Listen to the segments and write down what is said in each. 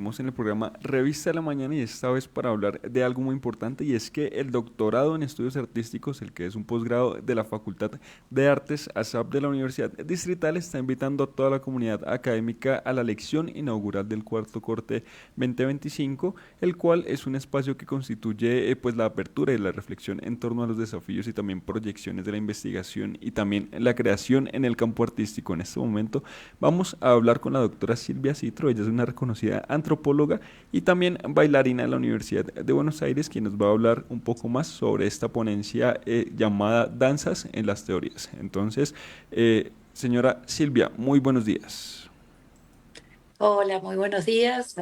Estamos en el programa Revista de la Mañana y esta vez para hablar de algo muy importante y es que el doctorado en estudios artísticos, el que es un posgrado de la Facultad de Artes ASAP de la Universidad Distrital, está invitando a toda la comunidad académica a la lección inaugural del cuarto corte 2025, el cual es un espacio que constituye pues la apertura y la reflexión en torno a los desafíos y también proyecciones de la investigación y también la creación en el campo artístico. En este momento vamos a hablar con la doctora Silvia Citro. Ella es una reconocida antropóloga y también bailarina de la Universidad de Buenos Aires, quien nos va a hablar un poco más sobre esta ponencia llamada Danzas en las Teorías. Entonces, señora Silvia, muy buenos días. Hola, muy buenos días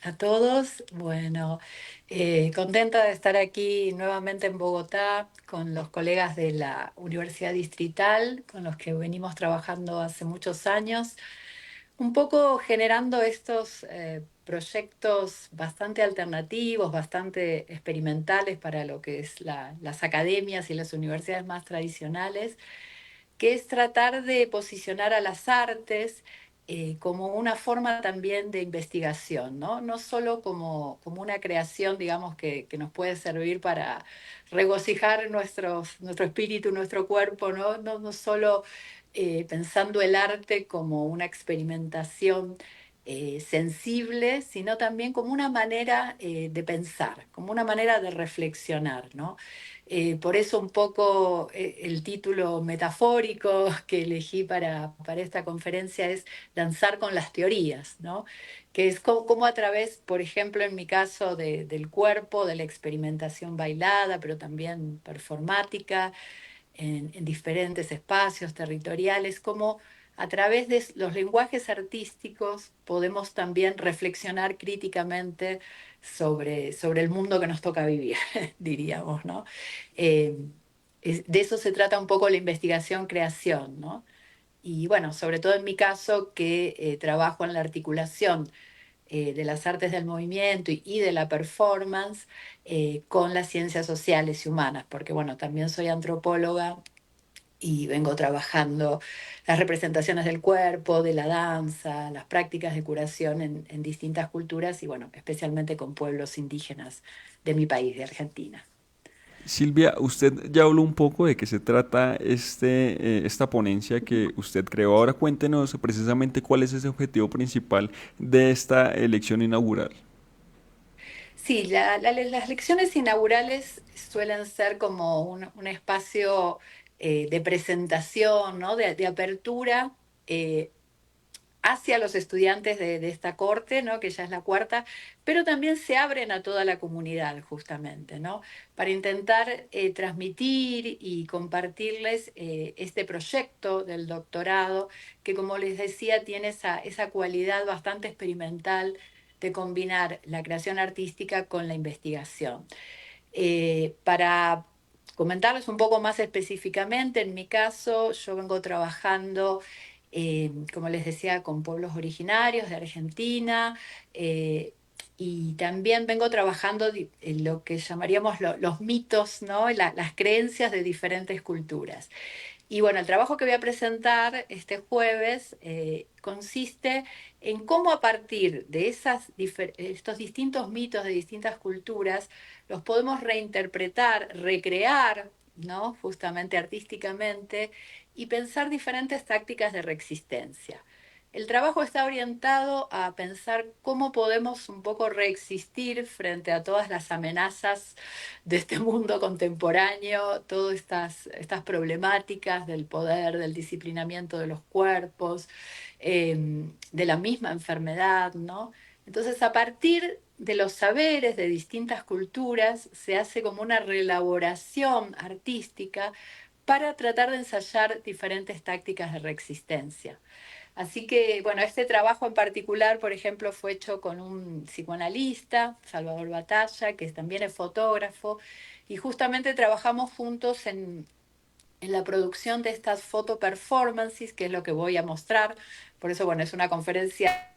a todos. Bueno, contenta de estar aquí nuevamente en Bogotá con los colegas de la Universidad Distrital, con los que venimos trabajando hace muchos años, un poco generando estos proyectos bastante alternativos, bastante experimentales para lo que es las academias y las universidades más tradicionales, que es tratar de posicionar a las artes como una forma también de investigación, ¿no? No solo como una creación, digamos, que nos puede servir para regocijar nuestro espíritu, nuestro cuerpo, ¿no? No solo pensando el arte como una experimentación sensible, sino también como una manera de pensar, como una manera de reflexionar, ¿no? Por eso un poco el título metafórico que elegí para esta conferencia es Danzar con las teorías, ¿no? Que es como a través, por ejemplo, en mi caso, del cuerpo, de la experimentación bailada, pero también performática, en diferentes espacios territoriales, como a través de los lenguajes artísticos podemos también reflexionar críticamente sobre el mundo que nos toca vivir, diríamos, ¿no? Eh, de eso se trata un poco la investigación-creación, ¿no? Y bueno, sobre todo en mi caso, que trabajo en la articulación de las artes del movimiento y de la performance con las ciencias sociales y humanas, porque bueno, también soy antropóloga y vengo trabajando las representaciones del cuerpo, de la danza, las prácticas de curación en distintas culturas y bueno, especialmente con pueblos indígenas de mi país, de Argentina. Silvia, usted ya habló un poco de qué se trata esta ponencia que usted creó. Ahora cuéntenos precisamente cuál es ese objetivo principal de esta elección inaugural. Sí, las lecciones inaugurales suelen ser como un espacio de presentación, ¿no? De apertura eh, hacia los estudiantes de esta corte, ¿no? Que ya es la cuarta, pero también se abren a toda la comunidad, justamente, ¿no? Para intentar transmitir y compartirles este proyecto del doctorado, que como les decía, tiene esa cualidad bastante experimental de combinar la creación artística con la investigación. Para comentarles un poco más específicamente, en mi caso, yo vengo trabajando, como les decía, con pueblos originarios de Argentina. Y también vengo trabajando en lo que llamaríamos los mitos, ¿no? Las creencias de diferentes culturas. Y bueno, el trabajo que voy a presentar este jueves consiste en cómo a partir de estos distintos mitos de distintas culturas los podemos reinterpretar, recrear, ¿no? Justamente artísticamente y pensar diferentes tácticas de reexistencia. El trabajo está orientado a pensar cómo podemos un poco reexistir frente a todas las amenazas de este mundo contemporáneo, todas estas problemáticas del poder, del disciplinamiento de los cuerpos, de la misma enfermedad, ¿no? Entonces, a partir de los saberes de distintas culturas, se hace como una reelaboración artística para tratar de ensayar diferentes tácticas de reexistencia. Así que, bueno, este trabajo en particular, por ejemplo, fue hecho con un psicoanalista, Salvador Batalla, que también es fotógrafo, y justamente trabajamos juntos en la producción de estas photo performances, que es lo que voy a mostrar. Por eso, bueno, es una conferencia,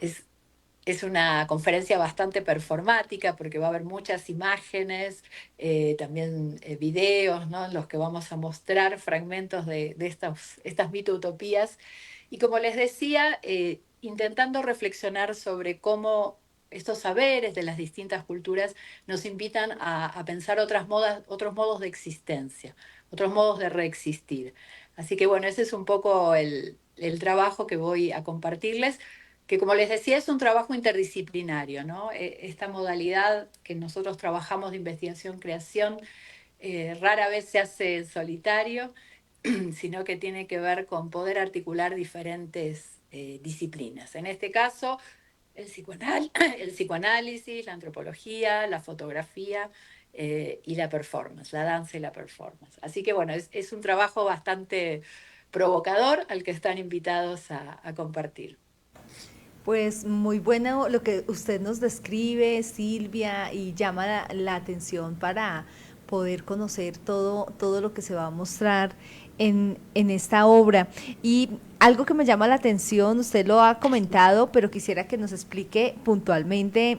es Es una conferencia bastante performática porque va a haber muchas imágenes, también videos, ¿no? En los que vamos a mostrar fragmentos de estas mitotopías. Y como les decía, intentando reflexionar sobre cómo estos saberes de las distintas culturas nos invitan a pensar otros modos de existencia, otros modos de reexistir. Así que bueno, ese es un poco el trabajo que voy a compartirles, que como les decía es un trabajo interdisciplinario, ¿no? Esta modalidad que nosotros trabajamos de investigación-creación rara vez se hace en solitario, sino que tiene que ver con poder articular diferentes disciplinas. En este caso, el psicoanálisis, la antropología, la fotografía y la performance, la danza y la performance. Así que bueno, es un trabajo bastante provocador al que están invitados a compartir. Pues muy bueno lo que usted nos describe, Silvia, y llama la atención para poder conocer todo lo que se va a mostrar en esta obra. Y algo que me llama la atención, usted lo ha comentado, pero quisiera que nos explique puntualmente.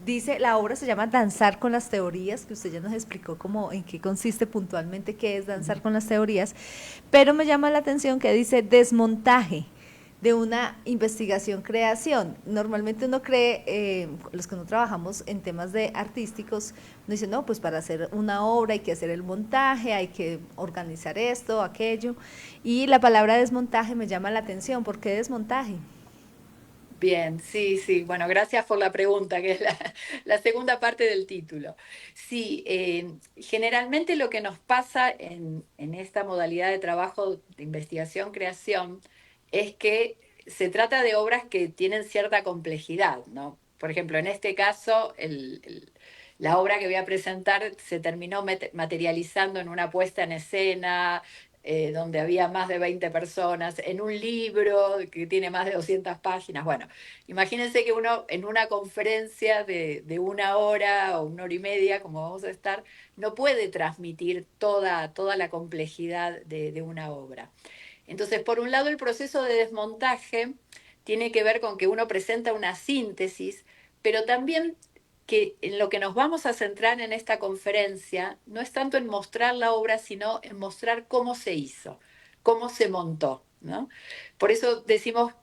Dice, la obra se llama Danzar con las teorías, que usted ya nos explicó cómo, en qué consiste puntualmente, qué es danzar con las teorías, pero me llama la atención que dice desmontaje de una investigación-creación. Normalmente uno cree, los que no trabajamos en temas de artísticos, uno dice, no, pues para hacer una obra hay que hacer el montaje, hay que organizar esto, aquello, y la palabra desmontaje me llama la atención. ¿Por qué desmontaje? Bien, sí, sí. Bueno, gracias por la pregunta, que es la segunda parte del título. Sí, generalmente lo que nos pasa en esta modalidad de trabajo de investigación-creación es que se trata de obras que tienen cierta complejidad, ¿no? Por ejemplo, en este caso, la obra que voy a presentar se terminó materializando en una puesta en escena donde había más de 20 personas, en un libro que tiene más de 200 páginas. Bueno, imagínense que uno en una conferencia de una hora o una hora y media, como vamos a estar, no puede transmitir toda la complejidad de una obra. Entonces, por un lado, el proceso de desmontaje tiene que ver con que uno presenta una síntesis, pero también que en lo que nos vamos a centrar en esta conferencia no es tanto en mostrar la obra, sino en mostrar cómo se hizo, cómo se montó, ¿no? Por eso decimos,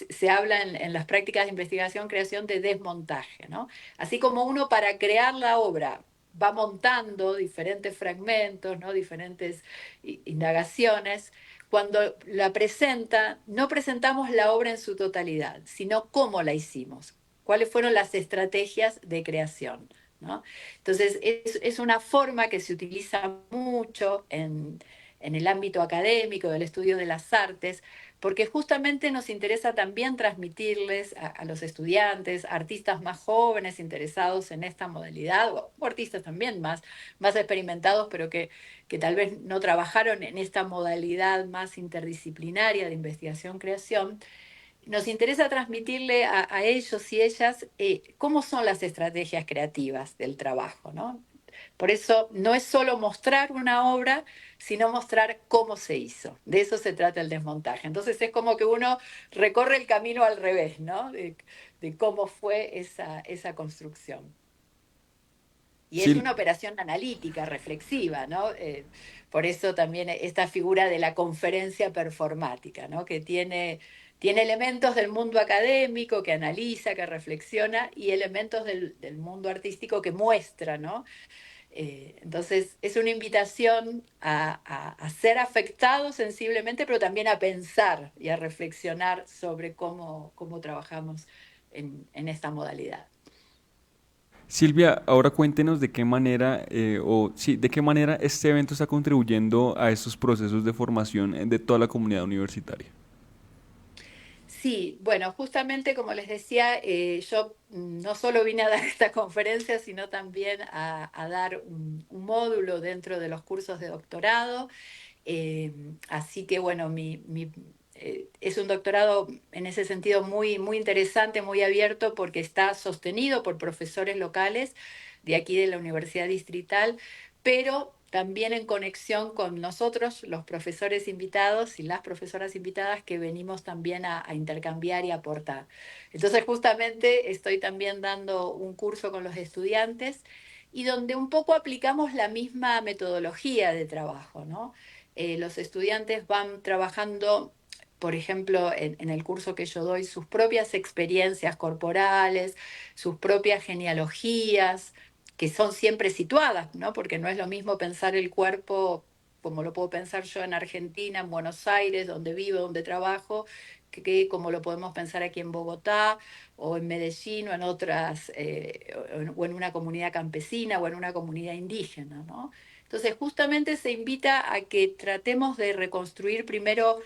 se habla en las prácticas de investigación, creación de desmontaje, ¿no? Así como uno para crear la obra va montando diferentes fragmentos, ¿no? Diferentes indagaciones, cuando la presenta, no presentamos la obra en su totalidad, sino cómo la hicimos, cuáles fueron las estrategias de creación, ¿no? Entonces, es una forma que se utiliza mucho en el ámbito académico del estudio de las artes, porque justamente nos interesa también transmitirles a los estudiantes, artistas más jóvenes interesados en esta modalidad, o artistas también más experimentados, pero que tal vez no trabajaron en esta modalidad más interdisciplinaria de investigación-creación, nos interesa transmitirle a ellos y ellas cómo son las estrategias creativas del trabajo, ¿no? Por eso no es solo mostrar una obra, sino mostrar cómo se hizo. De eso se trata el desmontaje. Entonces es como que uno recorre el camino al revés, ¿no? De cómo fue esa construcción. Y es Sil- una operación analítica, reflexiva, ¿no? Por eso también esta figura de la conferencia performática, ¿no? Que tiene elementos del mundo académico que analiza, que reflexiona, y elementos del mundo artístico que muestra, ¿no? Entonces es una invitación a ser afectado sensiblemente, pero también a pensar y a reflexionar sobre cómo trabajamos en esta modalidad. Silvia, ahora cuéntenos de qué manera, o sí, de qué manera este evento está contribuyendo a estos procesos de formación de toda la comunidad universitaria. Sí, bueno, justamente como les decía, yo no solo vine a dar esta conferencia, sino también a dar un módulo dentro de los cursos de doctorado. Así que bueno, es un doctorado en ese sentido muy interesante, muy abierto, porque está sostenido por profesores locales de aquí de la Universidad Distrital, pero también en conexión con nosotros, los profesores invitados y las profesoras invitadas que venimos también a intercambiar y aportar. Entonces, justamente estoy también dando un curso con los estudiantes y donde un poco aplicamos la misma metodología de trabajo, ¿no? Los estudiantes van trabajando, por ejemplo, en el curso que yo doy, sus propias experiencias corporales, sus propias genealogías, que son siempre situadas, ¿no? Porque no es lo mismo pensar el cuerpo como lo puedo pensar yo en Argentina, en Buenos Aires, donde vivo, donde trabajo, que como lo podemos pensar aquí en Bogotá, o en Medellín, o en otras, o en una comunidad campesina, o en una comunidad indígena, ¿no? Entonces, justamente se invita a que tratemos de reconstruir primero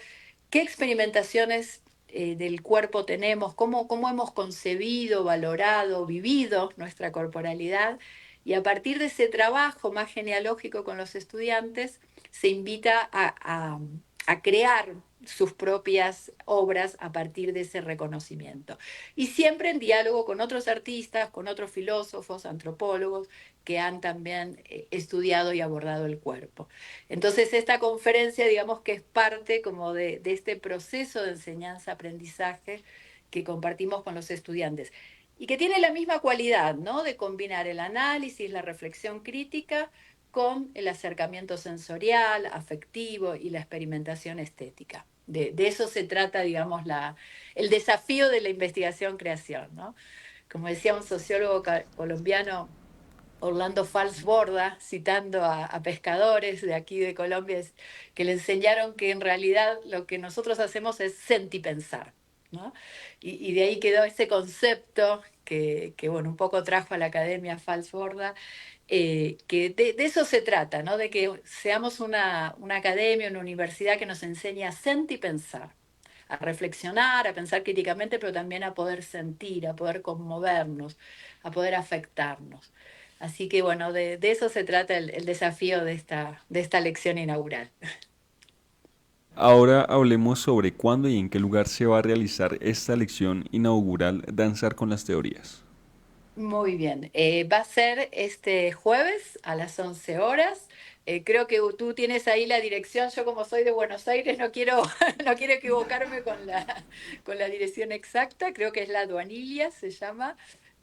qué experimentaciones del cuerpo tenemos, cómo hemos concebido, valorado, vivido nuestra corporalidad. Y a partir de ese trabajo más genealógico con los estudiantes, se invita a crear sus propias obras a partir de ese reconocimiento. Y siempre en diálogo con otros artistas, con otros filósofos, antropólogos, que han también estudiado y abordado el cuerpo. Entonces, esta conferencia, digamos que es parte como de este proceso de enseñanza-aprendizaje que compartimos con los estudiantes y que tiene la misma cualidad, ¿no? De combinar el análisis, la reflexión crítica con el acercamiento sensorial, afectivo y la experimentación estética. De eso se trata, digamos, el desafío de la investigación-creación, ¿no? Como decía un sociólogo colombiano, Orlando Falsborda, citando a pescadores de aquí de Colombia, que le enseñaron que en realidad lo que nosotros hacemos es sentipensar, ¿no? Y de ahí quedó ese concepto que, bueno, un poco trajo a la academia Falsborda, que de eso se trata, ¿no? De que seamos una academia, una universidad que nos enseñe a sentipensar, a reflexionar, a pensar críticamente, pero también a poder sentir, a poder conmovernos, a poder afectarnos. Así que bueno, de eso se trata el desafío de esta lección inaugural. Ahora hablemos sobre cuándo y en qué lugar se va a realizar esta lección inaugural Danzar con las Teorías. Muy bien, va a ser este jueves a las 11 horas. Creo que tú tienes ahí la dirección. Yo como soy de Buenos Aires no quiero, no quiero equivocarme con la dirección exacta. Creo que es la Duanilia, se llama.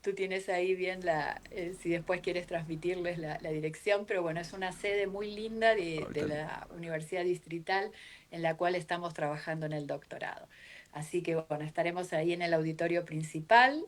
Tú tienes ahí bien si después quieres transmitirles la dirección, pero bueno, es una sede muy linda de Ahorita. la Universidad Distrital en la cual estamos trabajando en el doctorado. Así que bueno, estaremos ahí en el auditorio principal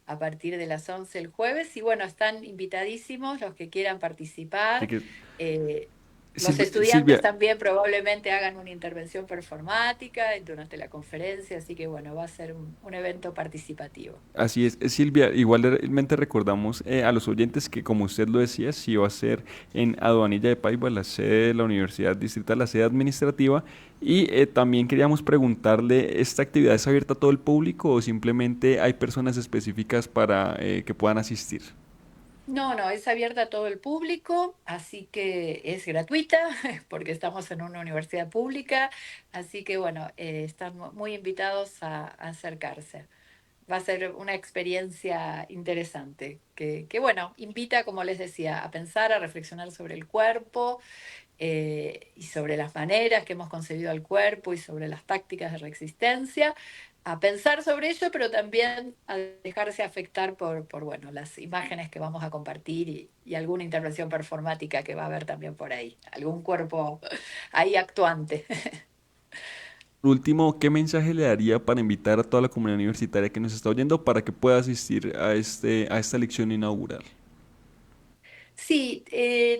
a partir de las 11 el jueves. Y bueno, están invitadísimos los que quieran Así participar. que, Eh, los Silvia, estudiantes Silvia, también probablemente hagan una intervención performática durante la conferencia, así que bueno, va a ser un evento participativo. así es, Silvia, igualmente recordamos a los oyentes que como usted lo decía, sí va a ser en Aduanilla de Paiva, la sede de la Universidad Distrital, la sede administrativa, y también queríamos preguntarle, ¿esta actividad es abierta a todo el público o simplemente hay personas específicas para que puedan asistir? No, no, es abierta a todo el público, así que es gratuita, porque estamos en una universidad pública, así que bueno, están muy invitados a acercarse. Va a ser una experiencia interesante, que bueno, invita, como les decía, a pensar, a reflexionar sobre el cuerpo y sobre las maneras que hemos concebido al cuerpo y sobre las tácticas de resistencia, a pensar sobre ello, pero también a dejarse afectar por bueno, las imágenes que vamos a compartir y alguna intervención performática que va a haber también por ahí, algún cuerpo ahí actuante. Por último, ¿qué mensaje le daría para invitar a toda la comunidad universitaria que nos está oyendo para que pueda asistir a esta lección inaugural? Sí,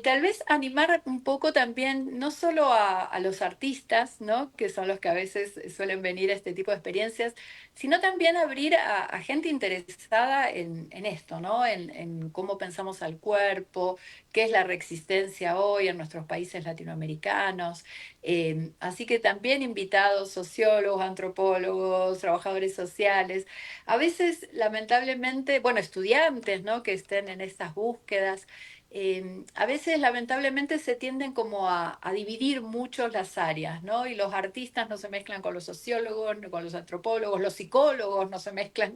tal vez animar un poco también, no solo a los artistas, ¿no? Que son los que a veces suelen venir a este tipo de experiencias, sino también abrir a gente interesada en esto, ¿no? En cómo pensamos al cuerpo, qué es la resistencia hoy en nuestros países latinoamericanos. Así que también invitados sociólogos, antropólogos, trabajadores sociales, a veces lamentablemente, bueno, estudiantes, ¿no? Que estén en estas búsquedas. A veces lamentablemente se tienden como a dividir mucho las áreas, ¿no? Y los artistas no se mezclan con los sociólogos, no con los antropólogos, los psicólogos no se mezclan.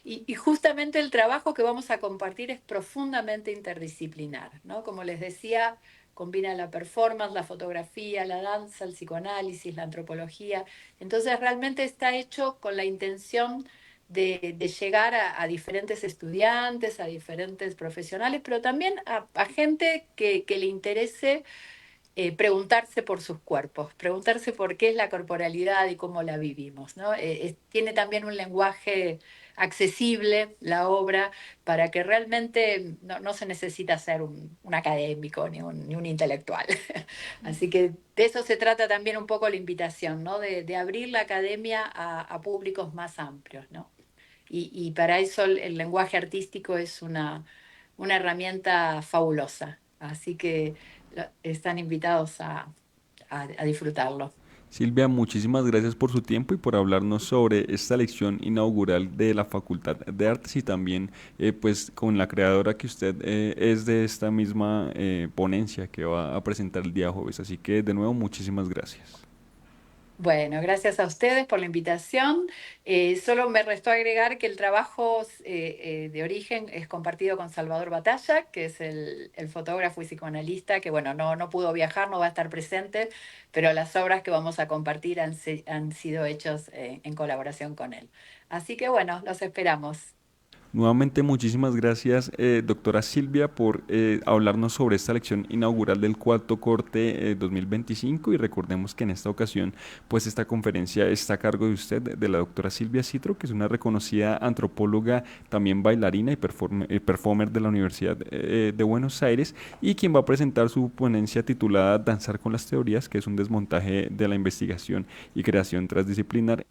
Y justamente el trabajo que vamos a compartir es profundamente interdisciplinar, ¿no? Como les decía, combina la performance, la fotografía, la danza, el psicoanálisis, la antropología. Entonces realmente está hecho con la intención de llegar a diferentes estudiantes, a diferentes profesionales, pero también a gente que le interese preguntarse por sus cuerpos, preguntarse por qué es la corporalidad y cómo la vivimos, ¿no? Tiene también un lenguaje accesible la obra para que realmente no se necesita ser un académico ni un intelectual. Así que de eso se trata también un poco la invitación, ¿no? De abrir la academia a públicos más amplios, ¿no? Y para eso el lenguaje artístico es una herramienta fabulosa. Así que están invitados a disfrutarlo. Silvia, muchísimas gracias por su tiempo y por hablarnos sobre esta lección inaugural de la Facultad de Artes y también pues con la creadora que usted es de esta misma ponencia que va a presentar el día jueves. Así que de nuevo, muchísimas gracias. Bueno, gracias a ustedes por la invitación. Solo me restó agregar que el trabajo de origen es compartido con Salvador Batalla, que es el fotógrafo y psicoanalista, que bueno, no pudo viajar, no va a estar presente, pero las obras que vamos a compartir han sido hechas en colaboración con él. Así que bueno, los esperamos. Nuevamente, muchísimas gracias, doctora Silvia, por hablarnos sobre esta lección inaugural del cuarto corte 2025 y recordemos que en esta ocasión, pues esta conferencia está a cargo de usted, de la doctora Silvia Citro, que es una reconocida antropóloga, también bailarina y performer de la Universidad de Buenos Aires y quien va a presentar su ponencia titulada Danzar con las teorías, que es un desmontaje de la investigación y creación transdisciplinar